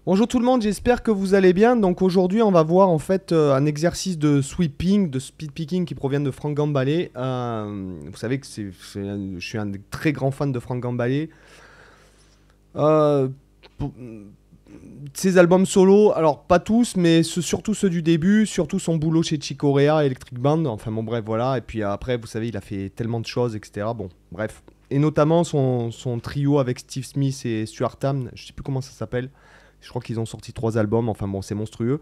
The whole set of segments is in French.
Bonjour tout le monde, j'espère que vous allez bien. Donc aujourd'hui, on va voir en fait un exercice de sweeping, de speed picking qui provient de Frank Gambale. Vous savez que je suis un très grand fan de Frank Gambale. Euh, pour- Ses albums solo, alors pas tous, mais surtout ceux du début, surtout son boulot chez Chick Corea, Electric Band, enfin bon bref voilà. Et puis après, vous savez, il a fait tellement de choses, etc. Bon, bref. Et notamment son trio avec Steve Smith et Stuart Tam, je sais plus comment ça s'appelle. Je crois qu'ils ont sorti 3 albums, enfin bon, c'est monstrueux.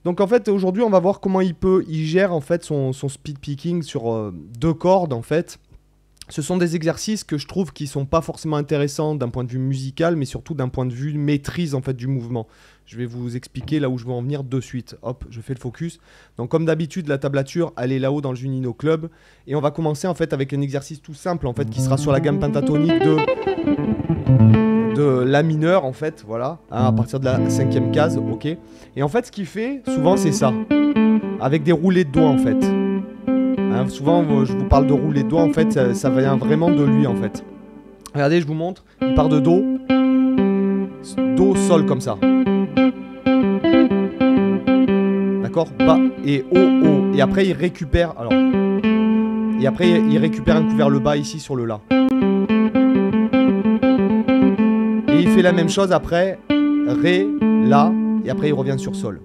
Donc en fait, aujourd'hui, on va voir comment il gère en fait son speed picking sur 2 cordes en fait. Ce sont des exercices que je trouve qui sont pas forcément intéressants d'un point de vue musical, mais surtout d'un point de vue maîtrise en fait du mouvement. Je vais vous expliquer là où je veux en venir de suite. Hop, je fais le focus. Donc comme d'habitude, la tablature, elle est là-haut dans le Junino Club, et on va commencer en fait avec un exercice tout simple en fait qui sera sur la gamme pentatonique de la mineur en fait, voilà, hein, à partir de la 5e case, ok. Et en fait, ce qu'il fait souvent, c'est ça, avec des roulés de doigts en fait. Hein, souvent, je vous parle de roulés de doigts, en fait, ça vient vraiment de lui en fait. Regardez, je vous montre, il part de do, sol comme ça. D'accord, bas et haut. Et après, il récupère, alors, et après, il récupère un coup vers le bas ici sur le la. Et il fait la même chose après, ré, la, et après il revient sur sol.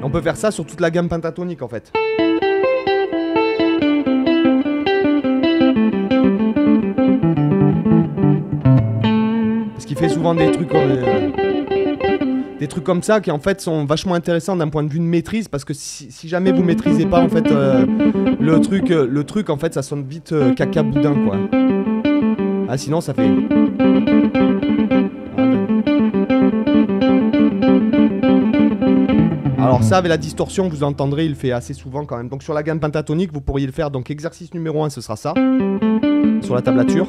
On peut faire ça sur toute la gamme pentatonique en fait. Parce qu'il fait souvent des trucs comme ça qui en fait sont vachement intéressants d'un point de vue de maîtrise, parce que si jamais vous maîtrisez pas en fait le truc en fait ça sonne vite caca boudin quoi. Ah sinon ça fait. Alors ça avec la distorsion vous entendrez, il le fait assez souvent quand même. Donc sur la gamme pentatonique vous pourriez le faire. Donc exercice numéro 1 ce sera ça, sur la tablature.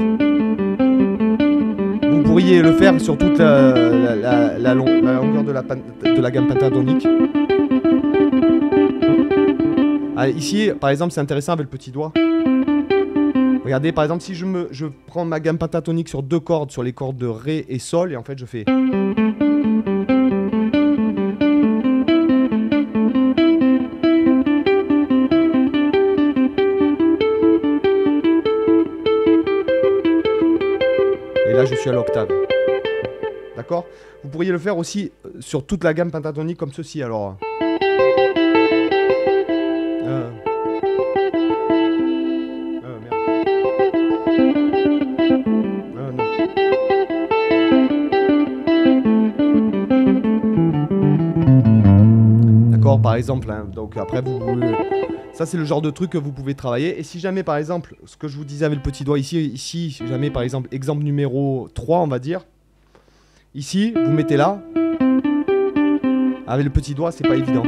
Vous pourriez le faire sur toute la longueur de la gamme pentatonique. Ah, ici, par exemple, c'est intéressant avec le petit doigt. Regardez, par exemple, si je prends ma gamme pentatonique sur 2 cordes, sur les cordes de Ré et Sol, et en fait, je fais... Et là, je suis à l'octave. D'accord ? Vous pourriez le faire aussi sur toute la gamme pentatonique comme ceci, alors... D'accord, par exemple, hein. Donc après ça c'est le genre de truc que vous pouvez travailler. Et si jamais par exemple, ce que je vous disais avec le petit doigt ici, si jamais par exemple, exemple numéro 3 on va dire, ici vous mettez là, avec le petit doigt c'est pas évident.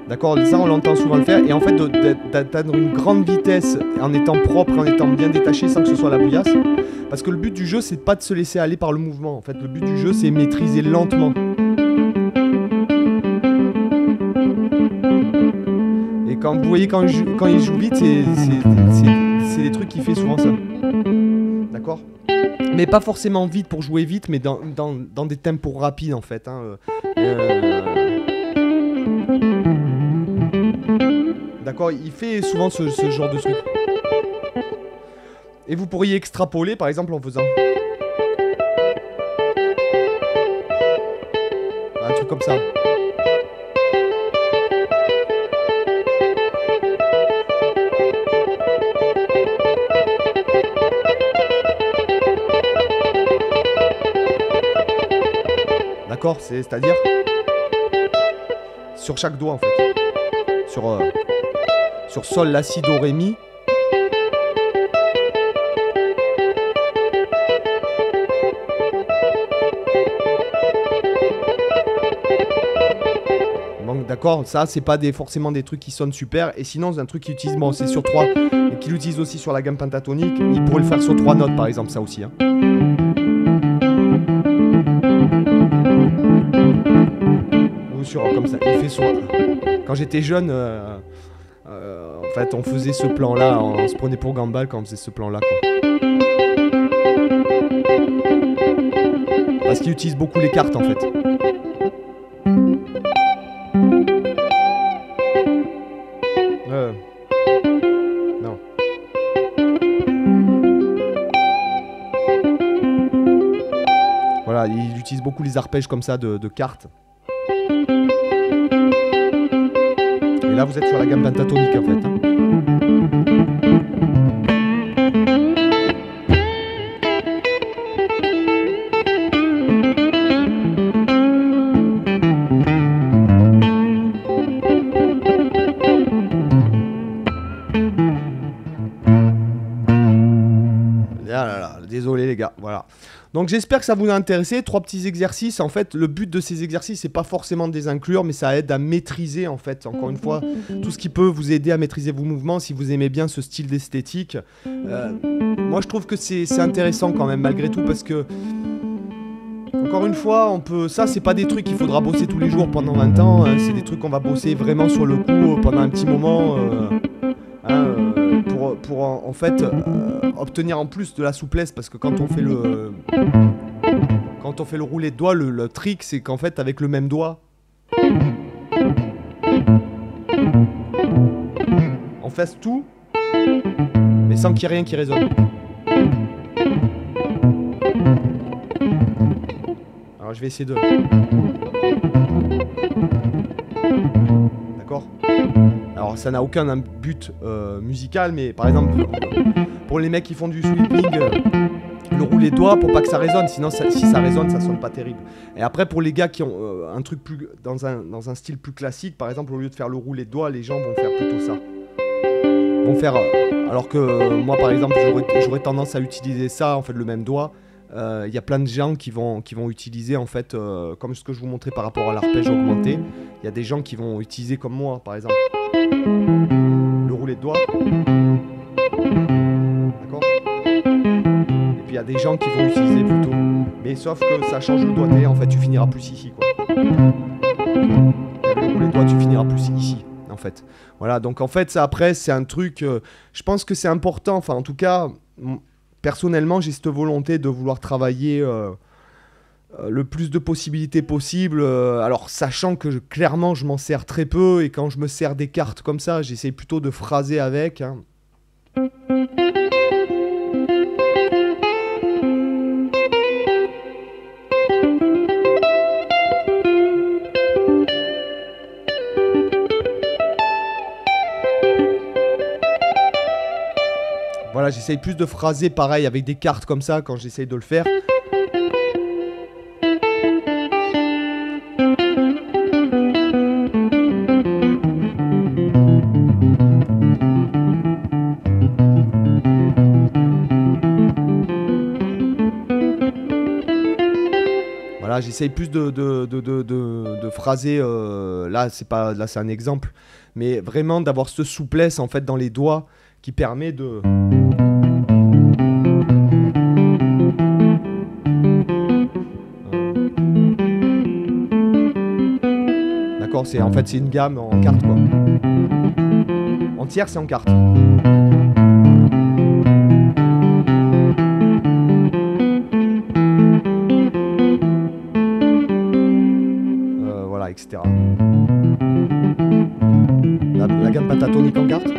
D'accord, ça on l'entend souvent le faire, et en fait d'atteindre une grande vitesse en étant propre, en étant bien détaché sans que ce soit la bouillasse. Parce que le but du jeu c'est pas de se laisser aller par le mouvement, en fait le but du jeu c'est maîtriser lentement. Et quand vous voyez quand il joue vite, c'est des trucs qu'il fait souvent ça. D'accord ? Mais pas forcément vite pour jouer vite, mais dans des tempos rapides en fait. Hein. D'accord, il fait souvent ce genre de truc. Et vous pourriez extrapoler par exemple en faisant un truc comme ça. D'accord, c'est-à-dire sur chaque doigt en fait. Sur sol, la, si, do, ré, mi. Donc d'accord, ça c'est pas forcément des trucs qui sonnent super. Et sinon c'est un truc qui utilise, bon c'est sur 3, et qu'il utilise aussi sur la gamme pentatonique. Il pourrait le faire sur 3 notes par exemple, ça aussi. Hein. Ou sur comme ça. Il fait sur... Quand j'étais jeune, En fait, on faisait ce plan-là, on se prenait pour Gumball quand on faisait ce plan-là, quoi. Parce qu'il utilise beaucoup les cartes, en fait. Non. Voilà, il utilise beaucoup les arpèges comme ça de cartes. Et là, vous êtes sur la gamme pentatonique, en fait, hein. Désolé les gars, voilà. Donc j'espère que ça vous a intéressé. 3 petits exercices. En fait, le but de ces exercices, c'est pas forcément de les inclure, mais ça aide à maîtriser, en fait, encore une fois, tout ce qui peut vous aider à maîtriser vos mouvements si vous aimez bien ce style d'esthétique. Moi, je trouve que c'est intéressant quand même, malgré tout, parce que encore une fois, ça, c'est pas des trucs qu'il faudra bosser tous les jours pendant 20 ans. Hein. C'est des trucs qu'on va bosser vraiment sur le coup pendant un petit moment. Pour en fait obtenir en plus de la souplesse, parce que quand on fait le roulé de doigt, le trick c'est qu'en fait avec le même doigt on fasse tout mais sans qu'il y ait rien qui résonne. Alors je vais essayer de... D'accord ? Alors ça n'a aucun but musical, mais par exemple pour les mecs qui font du sweeping, le roulé de doigts pour pas que ça résonne, sinon si ça résonne ça sonne pas terrible. Et après pour les gars qui ont un truc plus dans un style plus classique, par exemple au lieu de faire le roulé de doigts, les gens vont faire plutôt ça. Vont faire alors que moi par exemple j'aurais tendance à utiliser ça, en fait le même doigt. Il y a plein de gens qui vont utiliser en fait comme ce que je vous montrais par rapport à l'arpège augmenté. Il y a des gens qui vont utiliser comme moi par exemple le roulé de doigt, d'accord. Et puis il y a des gens qui vont utiliser plutôt, mais sauf que ça change le doigté, en fait tu finiras plus ici quoi. Le roulé de doigt tu finiras plus ici en fait. Voilà, donc en fait ça après c'est un truc, je pense que c'est important, enfin en tout cas personnellement j'ai cette volonté de vouloir travailler le plus de possibilités possible, alors sachant que clairement je m'en sers très peu, et quand je me sers des cartes comme ça j'essaie plutôt de phraser avec, hein. Voilà, j'essaye plus de phraser pareil avec des cartes comme ça quand j'essaye de le faire. Voilà, j'essaye plus de phraser, là c'est un exemple, mais vraiment d'avoir cette souplesse en fait dans les doigts qui permet de... D'accord, en fait c'est une gamme en cartes quoi. Entière c'est en cartes. Voilà, etc. La gamme pentatonique en cartes.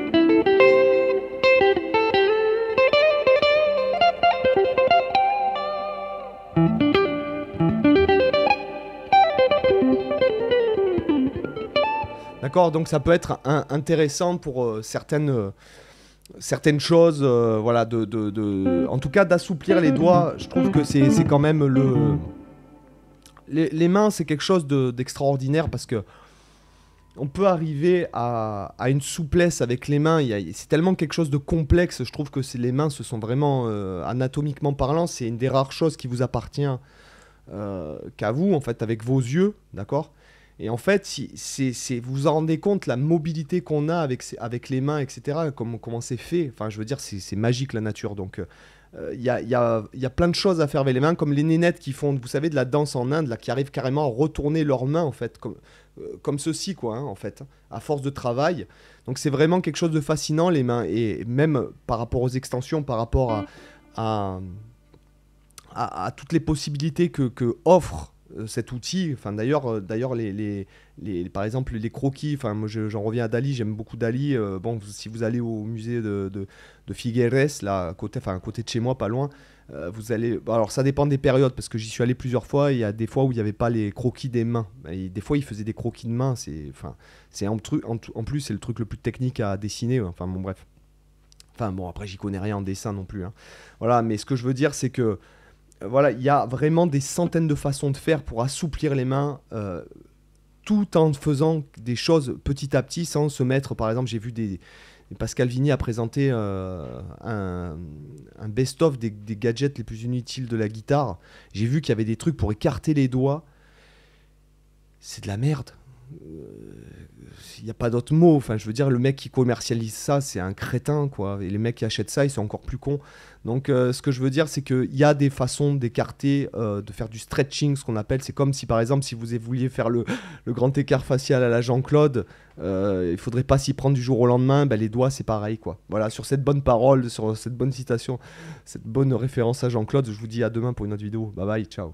D'accord, donc ça peut être intéressant pour certaines choses, voilà, en tout cas d'assouplir les doigts. Je trouve que c'est quand même les mains, c'est quelque chose d'extraordinaire parce que on peut arriver à une souplesse avec les mains. C'est tellement quelque chose de complexe. Je trouve que les mains, ce sont vraiment anatomiquement parlant, c'est une des rares choses qui vous appartient qu'à vous, en fait, avec vos yeux, d'accord. Et en fait, vous vous en rendez compte, la mobilité qu'on a avec les mains, etc., comment c'est fait. Enfin, je veux dire, c'est magique la nature. Donc, il y a plein de choses à faire avec les mains, comme les nénettes qui font, vous savez, de la danse en Inde, là, qui arrivent carrément à retourner leurs mains, en fait, comme ceci, quoi, hein, en fait, à force de travail. Donc c'est vraiment quelque chose de fascinant, les mains, et même par rapport aux extensions, par rapport à, à toutes les possibilités que offre cet outil. Enfin, d'ailleurs par exemple, les croquis, enfin, moi j'en reviens à Dali, j'aime beaucoup Dali. Bon, si vous allez au musée de Figueres, là, à côté de chez moi, pas loin, vous allez. Alors, ça dépend des périodes, parce que j'y suis allé plusieurs fois. Il y a des fois où il n'y avait pas les croquis des mains. Et des fois, ils faisaient des croquis de main. C'est en plus, c'est le truc le plus technique à dessiner. Enfin, bon, bref. Enfin, bon, après, j'y connais rien en dessin non plus, hein. Voilà, mais ce que je veux dire, c'est que voilà, il y a vraiment des centaines de façons de faire pour assouplir les mains, tout en faisant des choses petit à petit sans se mettre. Par exemple, j'ai vu Pascal Vigny a présenté un best-of des gadgets les plus inutiles de la guitare. J'ai vu qu'il y avait des trucs pour écarter les doigts. C'est de la merde. Il n'y a pas d'autre mot. Enfin, je veux dire, le mec qui commercialise ça, c'est un crétin, quoi. Et les mecs qui achètent ça, ils sont encore plus cons. Donc, ce que je veux dire, c'est qu'il y a des façons d'écarter, de faire du stretching, ce qu'on appelle. C'est comme si, par exemple, si vous vouliez faire le grand écart facial à la Jean-Claude, il faudrait pas s'y prendre du jour au lendemain. Ben, les doigts, c'est pareil, quoi. Voilà, sur cette bonne parole, sur cette bonne citation, cette bonne référence à Jean-Claude, je vous dis à demain pour une autre vidéo. Bye bye, ciao.